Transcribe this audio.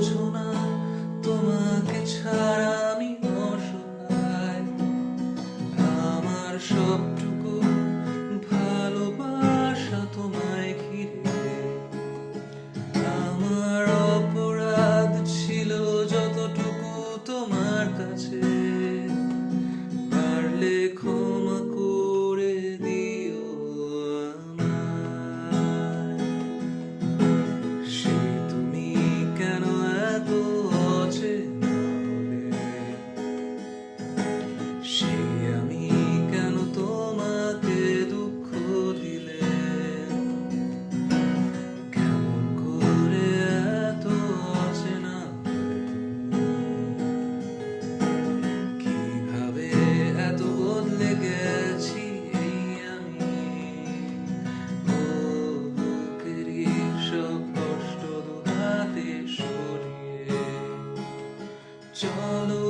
বোঝো না তোমাকে ছাড়া আমি অসহায়। আমার সবটুকু ভালোবাসা তোমায় ঘিরে। আমার অপরাধ ছিল যতটুকু তোমার কাছে, পারলে ক্ষমা করে দিও আমায়। সে তুমি কেন এত অচেনা হলে, সে আমি কেন তোমাকে দুঃখ দিলে, কেমন করে এত অচেনা হলে তুমি, কিভাবে এত বদলে গেছি এই আমি। বুকেরই সব কষ্ট দুহাতে সরিয়ে চলো